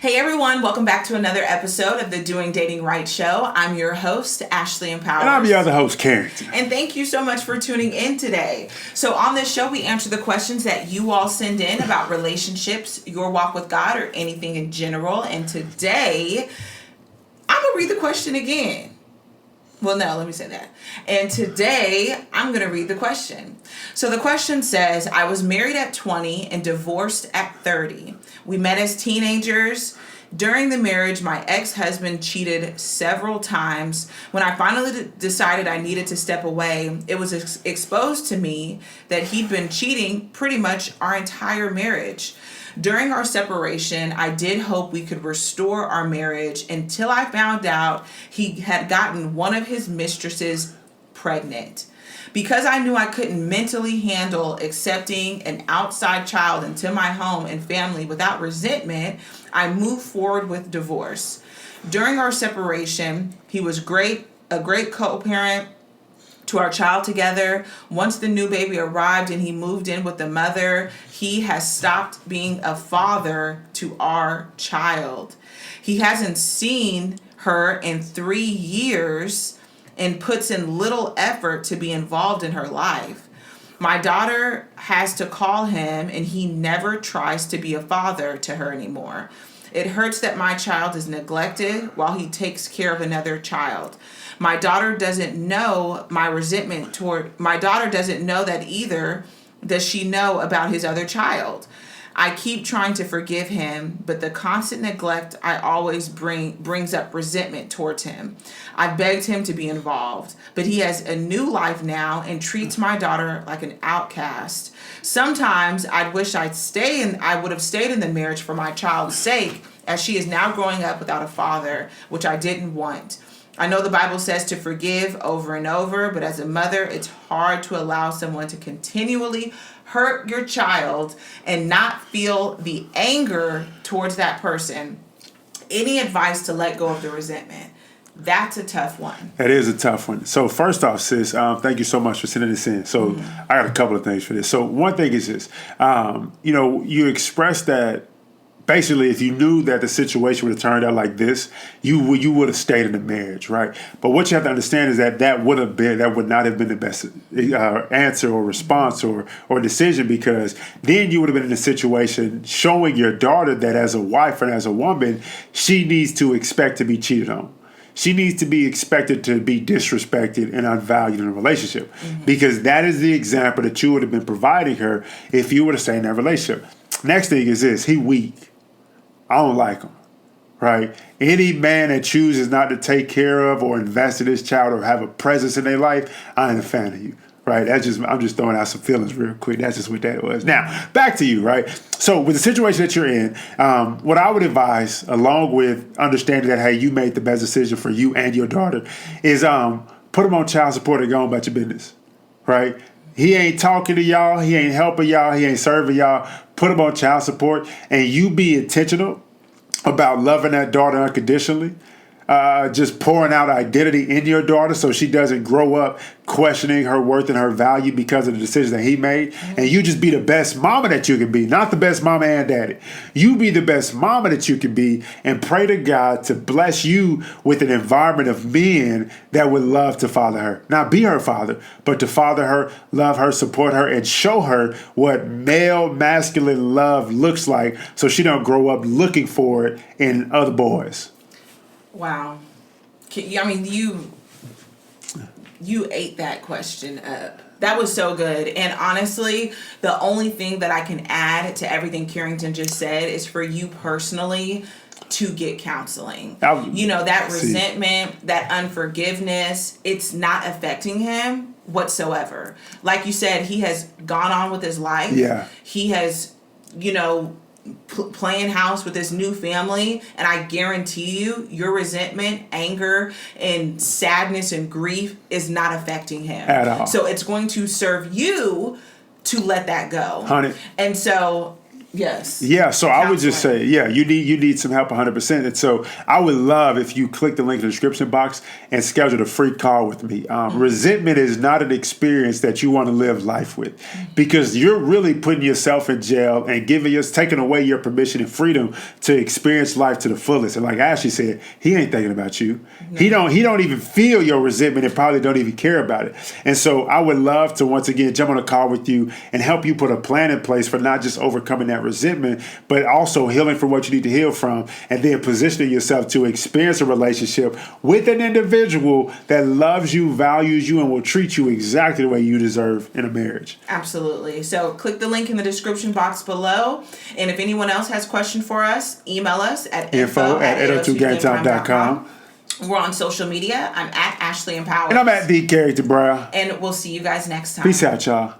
Hey everyone, welcome back to another episode of the Doing Dating Right show. I'm your host, Ashley Empowers. And I'm your other host, Carrington. And thank you so much for tuning in today. So on this show, we answer the questions that you all send in about relationships, your walk with God, or anything in general. And today, I'm going to read the question again. Well, no, let me say that. And today, I'm going to read the question. So the question says, I was married at 20 and divorced at 30. We met as teenagers. During the marriage, my ex-husband cheated several times. When I finally decided I needed to step away, it was exposed to me that he'd been cheating pretty much our entire marriage. During our separation, I did hope we could restore our marriage until I found out he had gotten one of his mistresses pregnant. Because I knew I couldn't mentally handle accepting an outside child into my home and family without resentment, I moved forward with divorce. During our separation, he was a great co-parent to our child together. Once the new baby arrived and he moved in with the mother, he has stopped being a father to our child. He hasn't seen her in 3 years and puts in little effort to be involved in her life. My daughter has to call him and he never tries to be a father to her anymore. It hurts that my child is neglected while he takes care of another child. My daughter doesn't know my daughter doesn't know that either. Does she know about his other child? I keep trying to forgive him, but the constant neglect I always brings up resentment towards him. I begged him to be involved, but he has a new life now and treats my daughter like an outcast. Sometimes I'd wish I would have stayed in the marriage for my child's sake, as she is now growing up without a father, which I didn't want. I know the Bible says to forgive over and over, but as a mother, it's hard to allow someone to continually hurt your child and not feel the anger towards that person. Any advice to let go of the resentment? That's a tough one. That is a tough one. So first off, sis, thank you so much for sending this in. So I got a couple of things for this. So one thing is this, you expressed that basically, if you knew that the situation would have turned out like this, you would have stayed in the marriage, right? But what you have to understand is that would not have been the best answer or response or decision, because then you would have been in a situation showing your daughter that as a wife and as a woman, she needs to expect to be cheated on. She needs to be expected to be disrespected and unvalued in a relationship, because that is the example that you would have been providing her if you would have stayed in that relationship. Next thing is this: he weak. I don't like him, right? Any man that chooses not to take care of or invest in his child or have a presence in their life, I ain't a fan of you, right? I'm just throwing out some feelings real quick. That's just what that was. Now, back to you, right? So with the situation that you're in, what I would advise, along with understanding that, hey, you made the best decision for you and your daughter, is put him on child support and go on about your business, right? He ain't talking to y'all. He ain't helping y'all. He ain't serving y'all. Put him on child support, and you be intentional about loving that daughter unconditionally. Just pouring out identity in your daughter so she doesn't grow up questioning her worth and her value because of the decisions that he made. And you just be the best mama that you can be, not the best mama and daddy. You be the best mama that you can be, and pray to God to bless you with an environment of men that would love to father her. Not be her father, but to father her, love her, support her, and show her what male masculine love looks like so she don't grow up looking for it in other boys. Wow. I mean, you ate that question up. That was so good. And honestly, the only thing that I can add to everything Carrington just said is for you personally to get counseling. That resentment, that unforgiveness, it's not affecting him whatsoever. Like you said, he has gone on with his life. Yeah. He has, playing house with this new family, and I guarantee you your resentment, anger, and sadness and grief is not affecting him at all. So it's going to serve you to let that go. 100. And so Yes. Yeah, so I would just say, yeah, you need some help 100%. And so I would love if you click the link in the description box and schedule a free call with me. Resentment is not an experience that you want to live life with, because you're really putting yourself in jail and taking away your permission and freedom to experience life to the fullest. And like Ashley said, he ain't thinking about you. No. He don't even feel your resentment and probably don't even care about it. And so I would love to once again jump on a call with you and help you put a plan in place for not just overcoming that resentment, but also healing from what you need to heal from, and then positioning yourself to experience a relationship with an individual that loves you, values you, and will treat you exactly the way you deserve in a marriage. Absolutely. So click the link in the description box below. And if anyone else has a question for us, email us at info@802gametime.com. We're on social media. I'm at Ashley Empower. And I'm at the Character Brown. And we'll see you guys next time. Peace out, y'all.